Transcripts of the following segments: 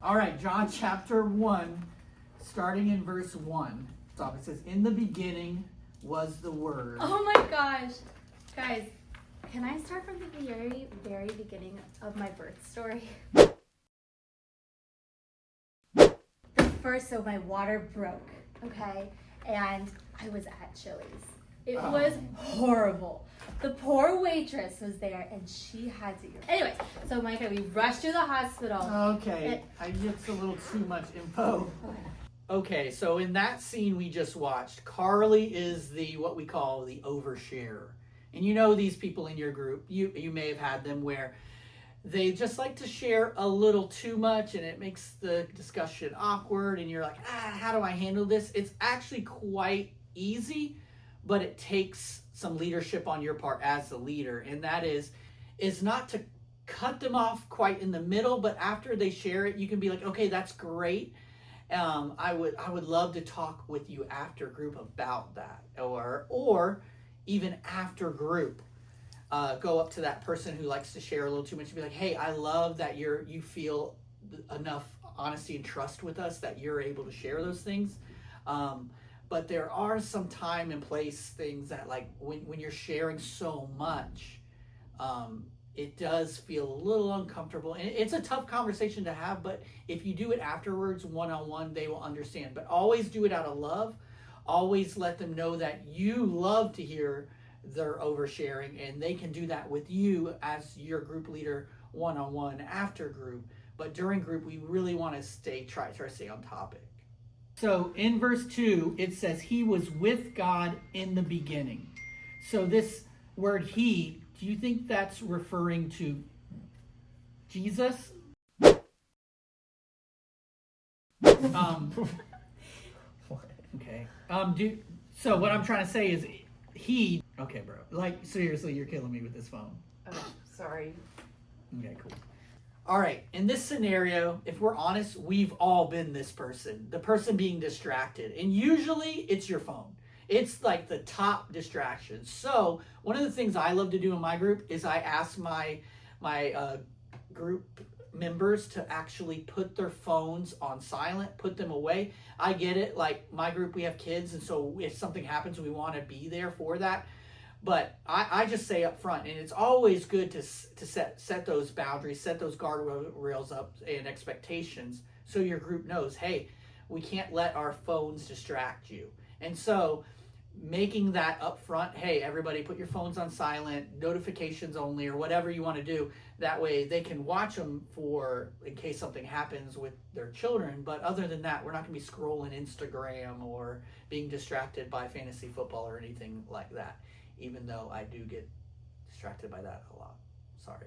All right, John chapter 1, starting in verse 1. Stop. It says, in the beginning was the Word. Oh my gosh. Guys, can I start from the very, very beginning of my birth story? So my water broke, okay? And I was at Chili's. It was horrible. The poor waitress was there and she had to. Anyway, so Micah, we rushed to the hospital. Okay, I get a little too much info. Okay, so in that scene we just watched, Carly is what we call the oversharer. And you know these people in your group, you may have had them where they just like to share a little too much and it makes the discussion awkward and you're like, how do I handle this? It's actually quite easy, but it takes some leadership on your part as the leader. And that is not to cut them off quite in the middle, but after they share it, you can be like, okay, that's great. I would love to talk with you after group about that, or even after group. Go up to that person who likes to share a little too much and be like, hey, I love that you feel enough honesty and trust with us that you're able to share those things. But there are some time and place things that, like, when you're sharing so much, it does feel a little uncomfortable. And it's a tough conversation to have, but if you do it afterwards, one-on-one, they will understand. But always do it out of love. Always let them know that you love to hear their oversharing, and they can do that with you as your group leader one-on-one after group. But during group, we really want to try to stay on topic. So in verse 2, it says, he was with God in the beginning. So this word he, do you think that's referring to Jesus? Okay. So what I'm trying to say is he. Okay, bro. Like, seriously, you're killing me with this phone. Oh, sorry. Okay, cool. All right. In this scenario, if we're honest, we've all been this person. The person being distracted. And usually it's your phone. It's like the top distraction. So one of the things I love to do in my group is I ask my group members to actually put their phones on silent, put them away. I get it. Like, my group, we have kids. And so if something happens, we want to be there for that. But I just say up front, and it's always good to set those boundaries, set those guardrails up and expectations so your group knows, hey, we can't let our phones distract you. And so making that up front, hey, everybody put your phones on silent, notifications only, or whatever you want to do. That way they can watch them in case something happens with their children. But other than that, we're not going to be scrolling Instagram or being distracted by fantasy football or anything like that. Even though I do get distracted by that a lot. Sorry.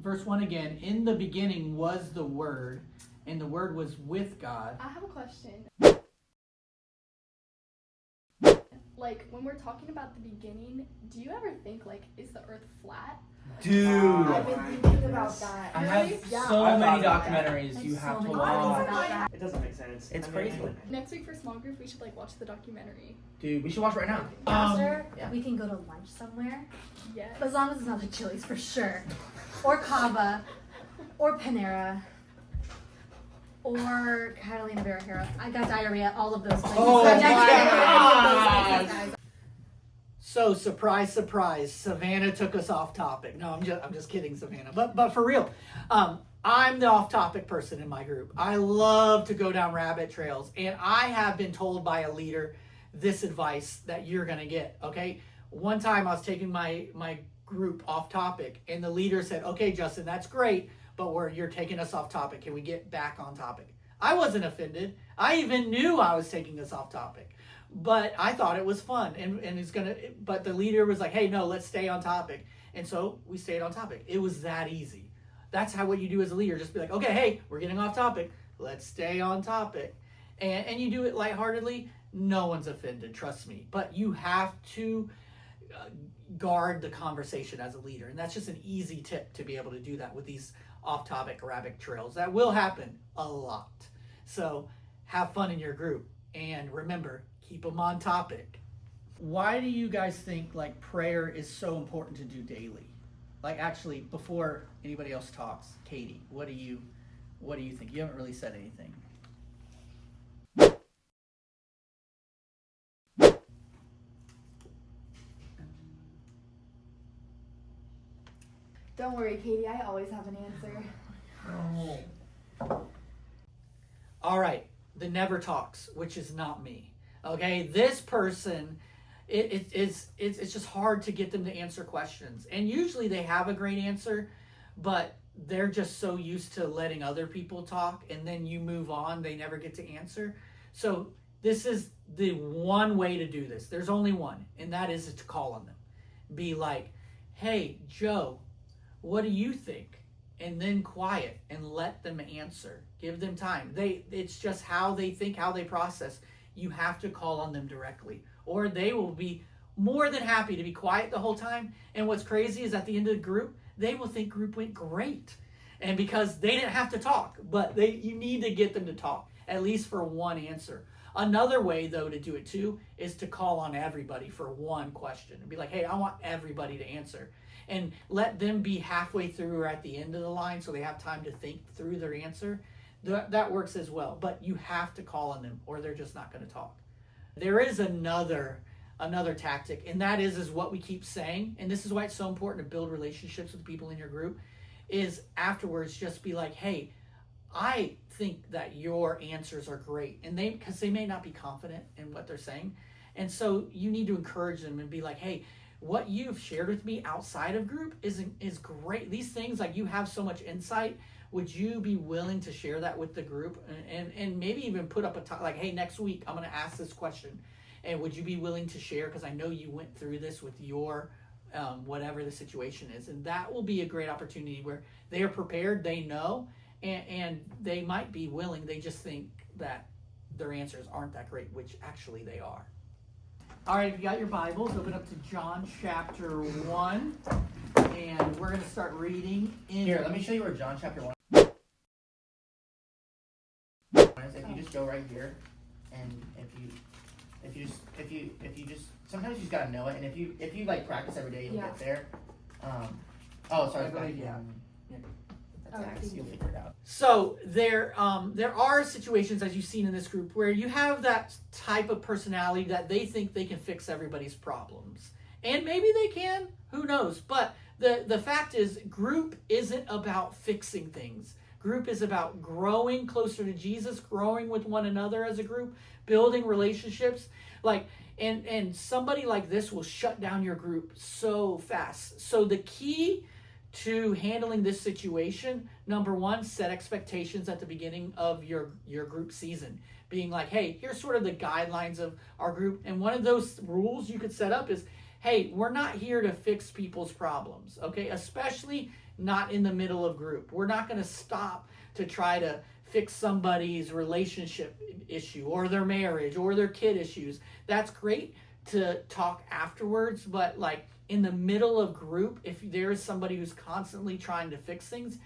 Verse 1 again. In the beginning was the Word, and the Word was with God. I have a question. Like, when we're talking about the beginning, do you ever think, like, is the earth flat? Dude, I've been thinking about that. I have Really? so many documentaries you have to watch. It doesn't make sense. It's I crazy. mean, Next week for small group, we should, like, watch the documentary. Dude, we should watch right now. After, yeah. we can go to lunch somewhere. Yes. As long as it's not the Chili's for sure. Or Cava. Or Panera. Or Catalina Vera. I got diarrhea, all of those places. Oh, I my got diarrhea. So surprise, surprise, Savannah took us off topic. No, I'm just kidding, Savannah. But for real, I'm the off-topic person in my group. I love to go down rabbit trails, and I have been told by a leader this advice that you're gonna get. Okay, one time I was taking my group off topic, and the leader said, "Okay, Justin, that's great, but you're taking us off topic. Can we get back on topic?" I wasn't offended. I even knew I was taking us off topic. But I thought it was fun, but the leader was like, hey, no, let's stay on topic. And so we stayed on topic. It was that easy. That's what you do as a leader. Just be like, okay, hey, we're getting off topic. Let's stay on topic. And you do it lightheartedly. No one's offended, trust me. But you have to guard the conversation as a leader. And that's just an easy tip to be able to do that with these off-topic rabbit trails. That will happen a lot. So have fun in your group. And remember, keep them on topic. Why do you guys think, like, prayer is so important to do daily? Like, actually, before anybody else talks, Katie, what do you What do you think? You haven't really said anything. Don't worry, Katie. I always have an answer. All right, the never talks, which is not me. Okay, this person, it's just hard to get them to answer questions, and usually they have a great answer, but they're just so used to letting other people talk, and then you move on, they never get to answer. So this is the one way to do this. There's only one, and that is to call on them. Be like, hey, Joe, what do you think? And then quiet and let them answer. Give them time. It's just how they think, how they process. You have to call on them directly, or they will be more than happy to be quiet the whole time. And what's crazy is at the end of the group, they will think group went great. And because they didn't have to talk, but you need to get them to talk, at least for one answer. Another way, though, to do it too is to call on everybody for one question and be like, hey, I want everybody to answer. And let them be halfway through or at the end of the line so they have time to think through their answer. That works as well. But you have to call on them or they're just not going to talk. There is another tactic, and that is what we keep saying, and this is why it's so important to build relationships with people in your group, is afterwards just be like, hey, I think that your answers are great. And because they may not be confident in what they're saying. And so you need to encourage them and be like, hey, what you've shared with me outside of group is great. These things, like, you have so much insight. Would you be willing to share that with the group and maybe even put up a time, like, hey, next week I'm going to ask this question. And would you be willing to share? Because I know you went through this with your whatever the situation is. And that will be a great opportunity where they are prepared, they know, and they might be willing. They just think that their answers aren't that great, which actually they are. All right, if you got your Bibles, open up to John chapter 1, and we're going to start reading in... Here, let me show you where John chapter 1 is. If you just go right here, and if you just sometimes you just gotta know it, and if you like practice every day, you'll get there. Sorry, I believe, yeah. That's X. You'll figure it out. So there are situations, as you've seen in this group, where you have that type of personality that they think they can fix everybody's problems. And maybe they can, who knows? But the fact is, group isn't about fixing things. Group is about growing closer to Jesus, growing with one another as a group, building relationships. And somebody like this will shut down your group so fast. So the key to handling this situation, number one, set expectations at the beginning of your group season. Being like, hey, here's sort of the guidelines of our group. And one of those rules you could set up is, hey, we're not here to fix people's problems, okay? Especially not in the middle of group. We're not going to stop to try to fix somebody's relationship issue or their marriage or their kid issues. That's great to talk afterwards, but like in the middle of group, if there's somebody who's constantly trying to fix things,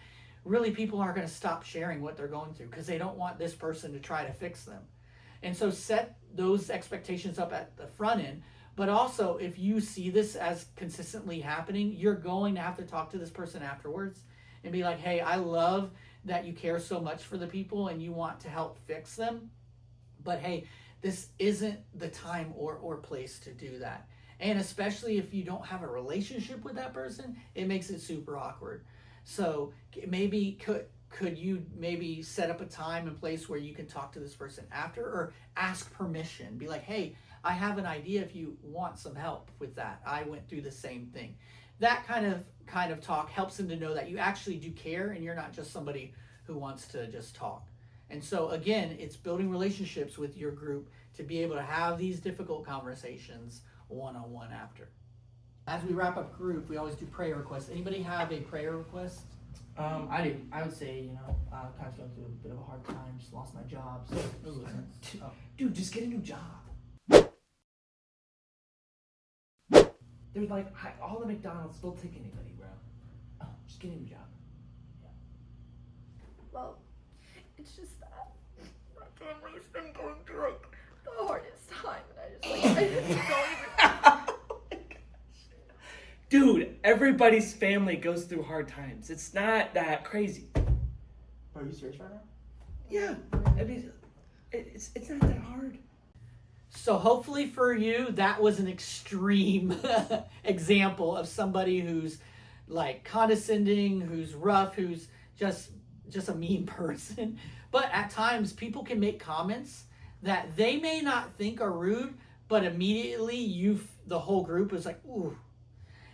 really people aren't going to stop sharing what they're going through because they don't want this person to try to fix them. And so set those expectations up at the front end. But also, if you see this as consistently happening, you're going to have to talk to this person afterwards and be like, hey, I love that you care so much for the people and you want to help fix them. But hey, this isn't the time or place to do that. And especially if you don't have a relationship with that person, it makes it super awkward. So maybe could you maybe set up a time and place where you can talk to this person after, or ask permission? Be like, hey, I have an idea if you want some help with that. I went through the same thing. That kind of talk helps them to know that you actually do care and you're not just somebody who wants to just talk. And so again, it's building relationships with your group to be able to have these difficult conversations one-on-one after. As we wrap up group, we always do prayer requests. Anybody have a prayer request? I do. I would say, kind of going through a bit of a hard time. Just lost my job. So, dude, just get a new job. There's like all the McDonald's don't take anybody, bro. Oh, just get a new job. Yeah. Well, it's just that my family's been going through like the hardest time, and I just don't even. Dude, everybody's family goes through hard times. It's not that crazy. Bro, are you serious right now? Yeah. I mean, it's not that hard. So hopefully for you, that was an extreme example of somebody who's like condescending, who's rough, who's just a mean person. But at times people can make comments that they may not think are rude, but immediately the whole group is like, ooh.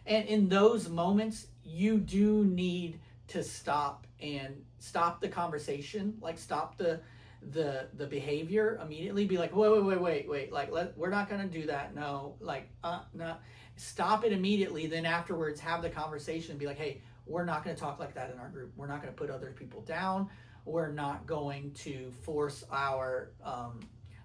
And in those moments, you do need to stop the conversation, like stop the behavior immediately. Be like, wait, like we're not gonna do that. No, like no, stop it immediately. Then afterwards, have the conversation. Be like, hey, we're not gonna talk like that in our group. We're not gonna put other people down. We're not going to force our.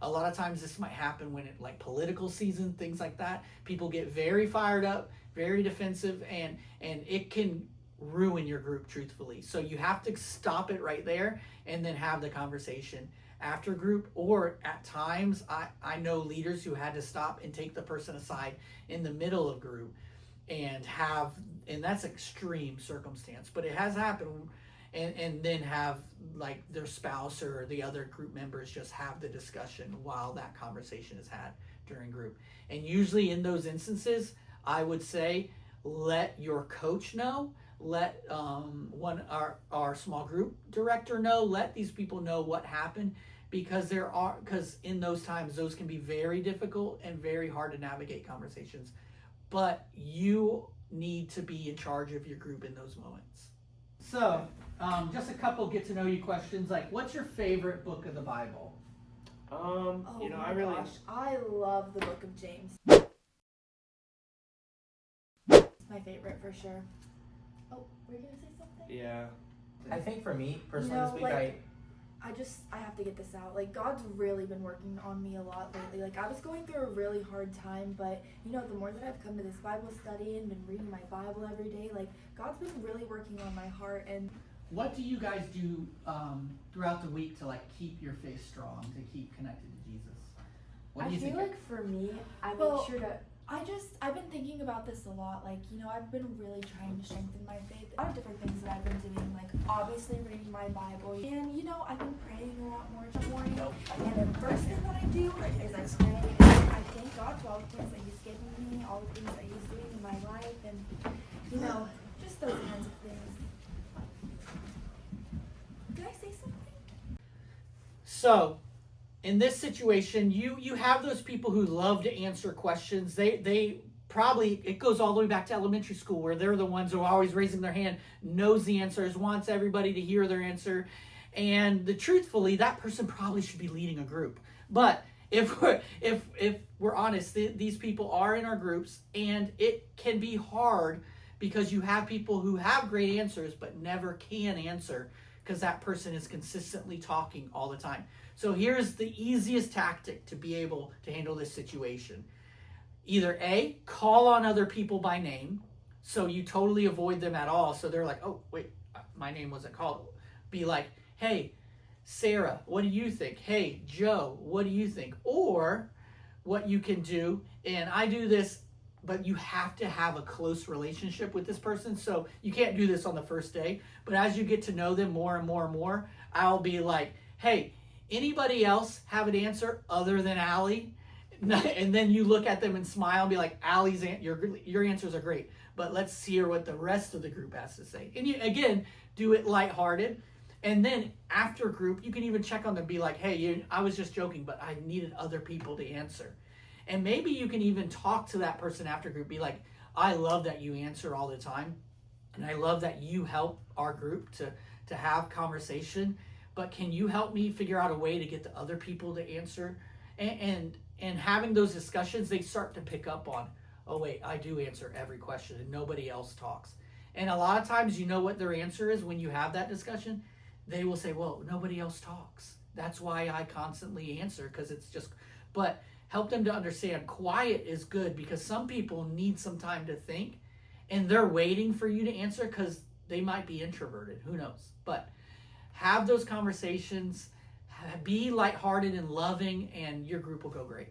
A lot of times this might happen when it like political season, things like that. People get very fired up, very defensive, and it can ruin your group, truthfully. So you have to stop it right there and then have the conversation after group. Or at times I know leaders who had to stop and take the person aside in the middle of group and that's extreme circumstance, but it has happened, and then have like their spouse or the other group members just have the discussion while that conversation is had during group. And usually in those instances, I would say let your coach know, let our small group director know, let these people know what happened, because in those times those can be very difficult and very hard to navigate conversations. But you need to be in charge of your group in those moments. So just a couple get to know you questions, like what's your favorite book of the Bible? Oh I really. gosh, I love the book of James. It's my favorite for sure. Oh, were you gonna say something? Yeah. I think for me personally, No, this week like- I have to get this out. Like, God's really been working on me a lot lately. Like, I was going through a really hard time, but, the more that I've come to this Bible study and been reading my Bible every day, like, God's been really working on my heart. And What do you guys do throughout the week to like keep your faith strong, to keep connected to Jesus? What do you think? Like for me, I Well, make sure to. I've been thinking about this a lot. Like, I've been really trying to strengthen my faith. A lot of different things that I've been doing, like obviously reading my Bible. And, I've been praying a lot more each morning. And the first thing that I do is I pray and I thank God for all the things that He's given me, all the things that He's doing in my life, and, just those kinds of things. Did I say something? So in this situation, you have those people who love to answer questions. They probably, it goes all the way back to elementary school, where they're the ones who are always raising their hand, knows the answers, wants everybody to hear their answer. And truthfully, that person probably should be leading a group. But if we're honest, these people are in our groups, and it can be hard because you have people who have great answers but never can answer because that person is consistently talking all the time. So here's the easiest tactic to be able to handle this situation. Either A, call on other people by name, so you totally avoid them at all. So they're like, oh, wait, my name wasn't called. Be like, hey, Sarah, what do you think? Hey, Joe, what do you think? Or what you can do, and I do this, but you have to have a close relationship with this person. So you can't do this on the first day. But as you get to know them more and more and more, I'll be like, hey, anybody else have an answer other than Allie? And then you look at them and smile and be like, Allie's your answers are great, but let's hear what the rest of the group has to say. And you, again, do it lighthearted. And then after group, you can even check on them, be like, hey, I was just joking, but I needed other people to answer. And maybe you can even talk to that person after group, be like, I love that you answer all the time. And I love that you help our group to have conversation, but can you help me figure out a way to get the other people to answer? And having those discussions, they start to pick up on, oh wait, I do answer every question and nobody else talks. And a lot of times, what their answer is when you have that discussion? They will say, well, nobody else talks. That's why I constantly answer, because it's just, but help them to understand quiet is good, because some people need some time to think and they're waiting for you to answer because they might be introverted. Who knows? But have those conversations, be lighthearted and loving, and your group will go great.